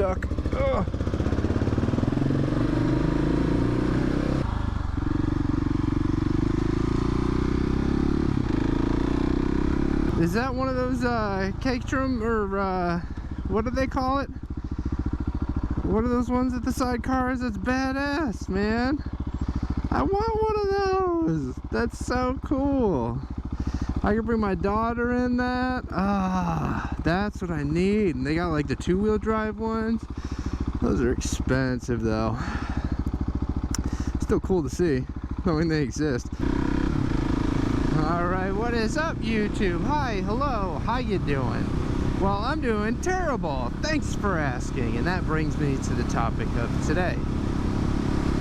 duck. Ugh. Is that one of those cake trim, or what do they call it? What are those ones at the sidecars? That's badass, man. I want one of those. That's so cool. I could bring my daughter in that. Ah, that's what I need. And they got like the 2-wheel drive ones. Those are expensive though. Still cool to see, knowing they exist. Alright, what is up YouTube? Hi, hello, how you doing? Well, I'm doing terrible. Thanks for asking. And that brings me to the topic of today.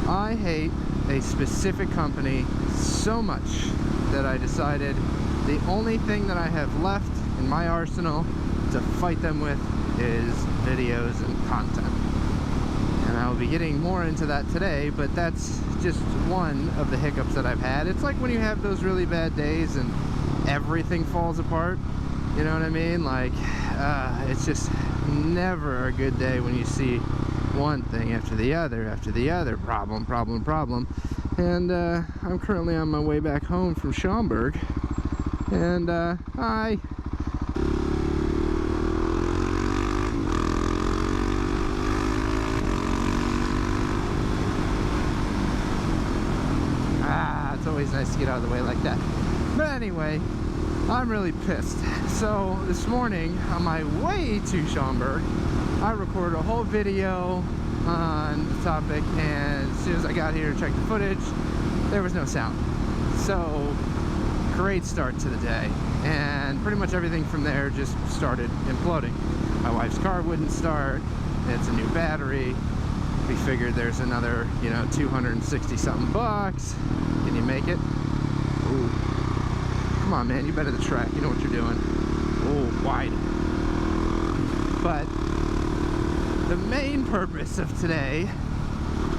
I hate a specific company so much that I decided the only thing that I have left in my arsenal to fight them with is videos and content. And I'll be getting more into that today, but that's just one of the hiccups that I've had. It's like when you have those really bad days and everything falls apart. You know what I mean? Like, it's just never a good day when you see one thing after the other, problem. And I'm currently on my way back home from Schaumburg. And, hi. It's always nice to get out of the way like that. But anyway, I'm really pissed. So this morning on my way to Schaumburg, I recorded a whole video on the topic, and as soon as I got here to check the footage, there was no sound. So great start to the day, and pretty much everything from there just started imploding. My wife's car wouldn't start. It's a new battery. We figured there's another, you know, 260 something bucks. Can you make it? Ooh. Come on, man, you better the track. You know what you're doing. Oh, wide. But the main purpose of today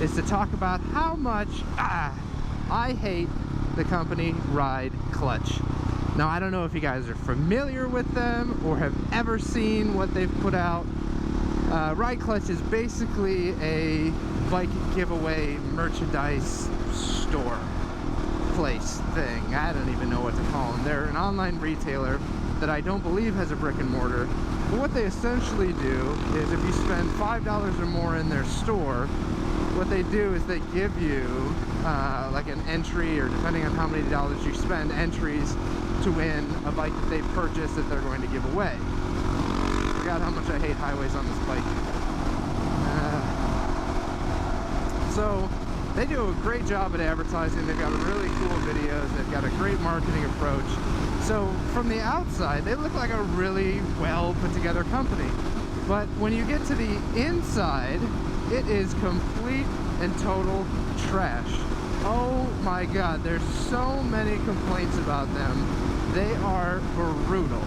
is to talk about how much I hate the company Ride Clutch. Now, I don't know if you guys are familiar with them or have ever seen what they've put out. Ride Clutch is basically a bike giveaway merchandise store place thing. I don't even know what to call them. They're an online retailer that I don't believe has a brick and mortar. But what they essentially do is if you spend $5 or more in their store, what they do is they give you like an entry, or depending on how many dollars you spend, entries to win a bike that they purchased that they're going to give away. I forgot how much I hate highways on this bike. So they do a great job at advertising. They've got really cool videos. They've got a great marketing approach. So from the outside, they look like a really well put together company. But when you get to the inside, it is complete and total trash. Oh my God, there's so many complaints about them. They are brutal.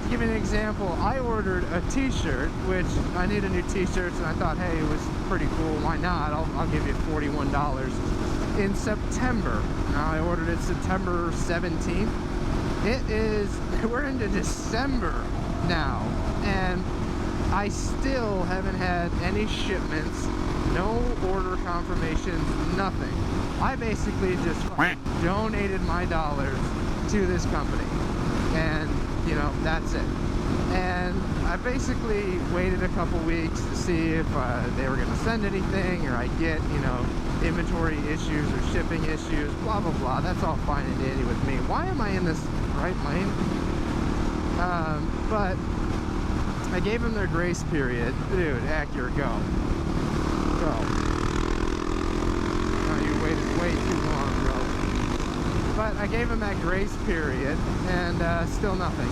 To give you an example, I ordered a t-shirt, which I need a new t-shirt, and I thought, hey, it was pretty cool, why not? I'll give you $41 in September. Now I ordered it September 17th. We're into December now, and I still haven't had any shipments, no order confirmations, nothing. I basically just donated my dollars to this company, and you know, that's it. And I basically waited a couple weeks to see if they were going to send anything, or I get, you know, inventory issues or shipping issues, blah blah blah. That's all fine and dandy with me. Why am I in this right lane? But I gave them their grace period. Dude, Acura, go. Oh, you waited way too long, bro. But I gave them that grace period, and still nothing.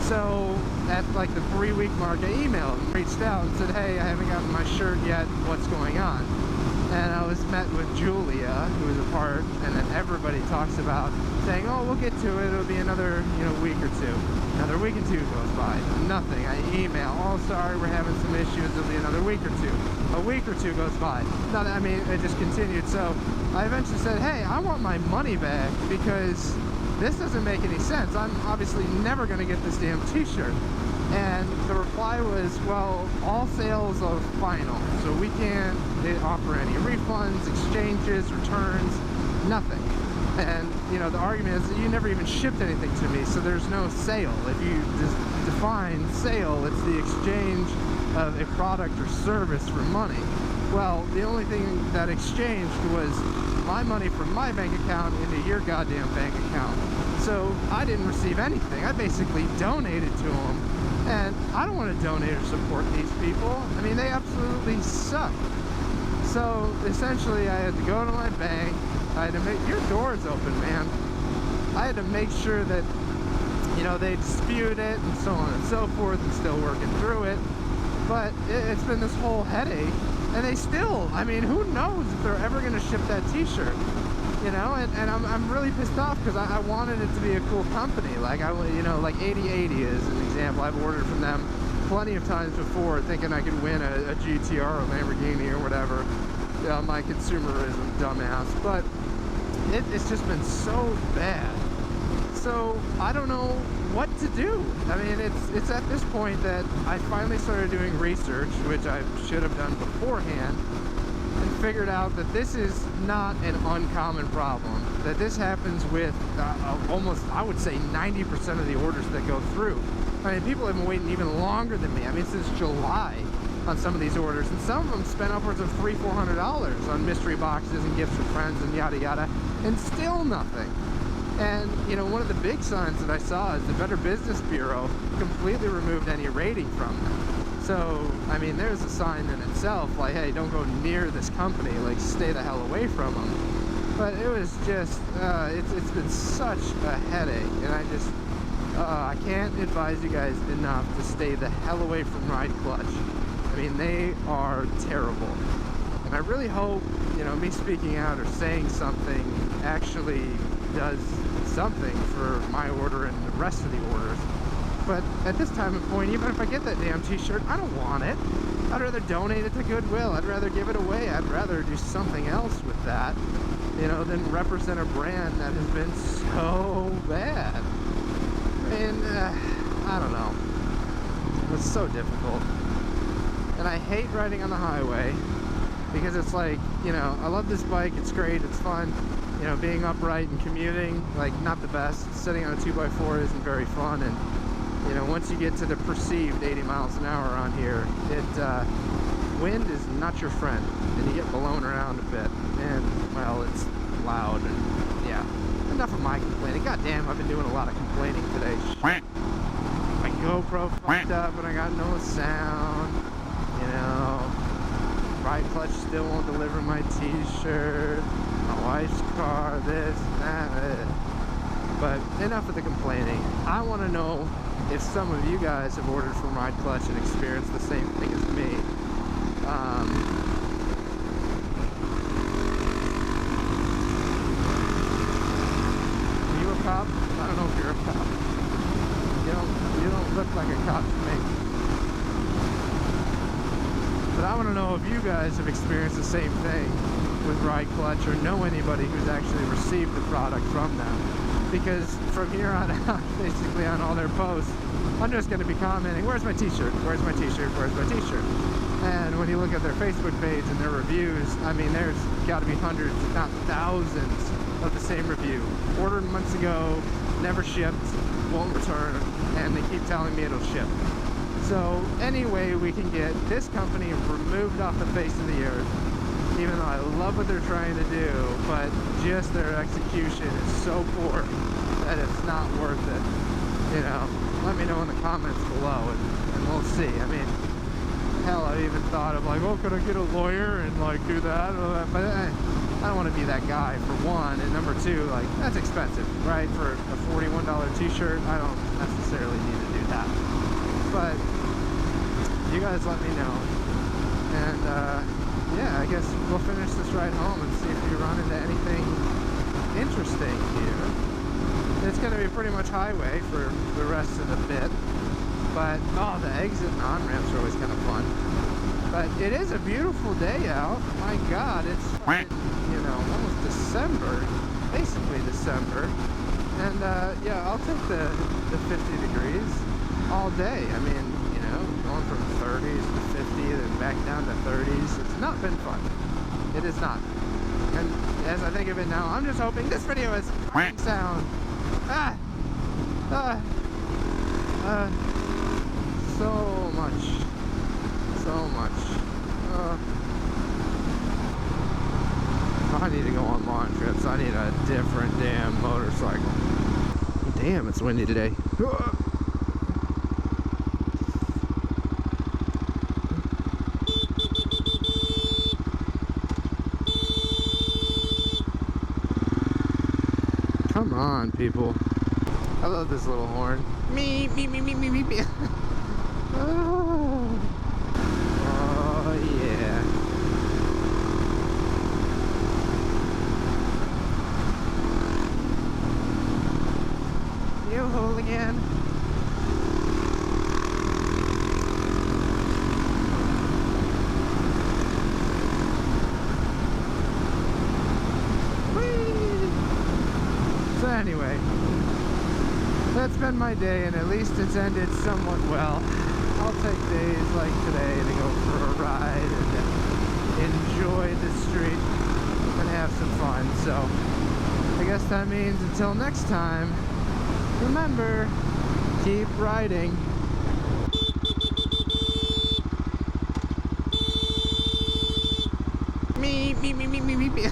So at like the 3-week mark, I emailed and reached out and said, hey, I haven't gotten my shirt yet, what's going on? And I was met with Julia, who was a part, and then everybody talks about saying, oh, we'll get to it, it'll be another, you know, week or two. Another week or two goes by, nothing. I email, oh, sorry, we're having some issues, it'll be another week or two. A week or two goes by. Nothing, I mean, it just continued. So I eventually said, hey, I want my money back, because this doesn't make any sense. I'm obviously never going to get this damn t-shirt. And the reply was, well, all sales are final, so we can't offer any refunds, exchanges, returns, nothing. And, you know, the argument is that you never even shipped anything to me, so there's no sale. If you just define sale, it's the exchange of a product or service for money. Well, the only thing that exchanged was my money from my bank account into your goddamn bank account. So I didn't receive anything. I basically donated to them. And I don't want to donate or support these people. I mean, they absolutely suck. So essentially, I had to go to my bank. I had to make, your door's open, man. I had to make sure that, you know, they dispute it and so on and so forth, and still working through it. But it's been this whole headache, and they still, I mean, who knows if they're ever going to ship that t-shirt, you know? And I'm really pissed off because I wanted it to be a cool company. Like, you know, like 8080 is an example. I've ordered from them plenty of times before, thinking I could win a GTR or a Lamborghini or whatever. My consumerism dumbass. But it's just been so bad. So I don't know what to do. I mean, it's at this point that I finally started doing research, which I should have done beforehand, and figured out that this is not an uncommon problem. That this happens with almost, I would say, 90% of the orders that go through. I mean, people have been waiting even longer than me. I mean, since July on some of these orders, and some of them spent upwards of $300-400 on mystery boxes and gifts for friends and yada yada, and still nothing. And, you know, one of the big signs that I saw is the Better Business Bureau completely removed any rating from them. So, I mean, there's a sign in itself, like, hey, don't go near this company, like, stay the hell away from them. But it was just, it's been such a headache, and I can't advise you guys enough to stay the hell away from Ride Clutch. I mean, they are terrible. And I really hope, you know, me speaking out or saying something actually does something for my order and the rest of the orders. But at this time and point, even if I get that damn t-shirt, I don't want it. I'd rather donate it to Goodwill. I'd rather give it away. I'd rather do something else with that, you know, than represent a brand that has been so bad. And I don't know. It's so difficult. And I hate riding on the highway because it's like, you know, I love this bike. It's great. It's fun. You know, being upright and commuting, like, not the best. Sitting on a 2x4 isn't very fun. And, you know, once you get to the perceived 80 miles an hour on here, wind is not your friend. And you get blown around a bit. And, well, it's loud. And, yeah. Enough of my complaining. God damn, I've been doing a lot of complaining today. My GoPro fucked up and I got no sound. You know, Ride Clutch still won't deliver my t-shirt. My wife's car, this, that. But enough of the complaining. I want to know if some of you guys have ordered from Ride Clutch and experienced the same thing as me. Are you a cop? I don't know if you're a cop. You don't look like a cop to me. But I want to know if you guys have experienced the same thing with Ride Clutch or know anybody who's actually received the product from them. Because from here on out, basically on all their posts, I'm just going to be commenting, where's my t-shirt? Where's my t-shirt? Where's my t-shirt? And when you look at their Facebook page and their reviews, I mean, there's got to be hundreds, if not thousands, of the same review. Ordered months ago, never shipped, won't return, and they keep telling me it'll ship. So any way we can get this company removed off the face of the earth, even though I love what they're trying to do, but just their execution is so poor that it's not worth it. You know, let me know in the comments below and we'll see. I mean, hell, I even thought of like, oh, could I get a lawyer and like do that? But I don't want to be that guy, for one, and number two, like, that's expensive, right? For a $41 t-shirt, I don't necessarily need to do that. But you guys let me know, and yeah, I guess we'll finish this ride home and see if we run into anything interesting here. It's going to be pretty much highway for the rest of the bit, but oh, the exit and on-ramps are always kind of fun. But it is a beautiful day out. My God, it's you know, almost December, basically December, and yeah, I'll take the 50 degrees. all day. I mean, you know, going from 30s to 50 and back down to 30s. It's not been fun. It is not. And as I think of it now, I'm just hoping this video is sound. So much. So much. I need to go on long trips. I need a different damn motorcycle. Damn, it's windy today. Come on, people. I love this little horn. Me, me, me, me, me, me, me. Oh, yeah. You hooligan. Whee! So anyway, that's been my day, and at least it's ended somewhat well. I'll take days like today to go for a ride and enjoy the street and have some fun. So I guess that means until next time, remember, keep riding. Me, me, me, me, me, me, me.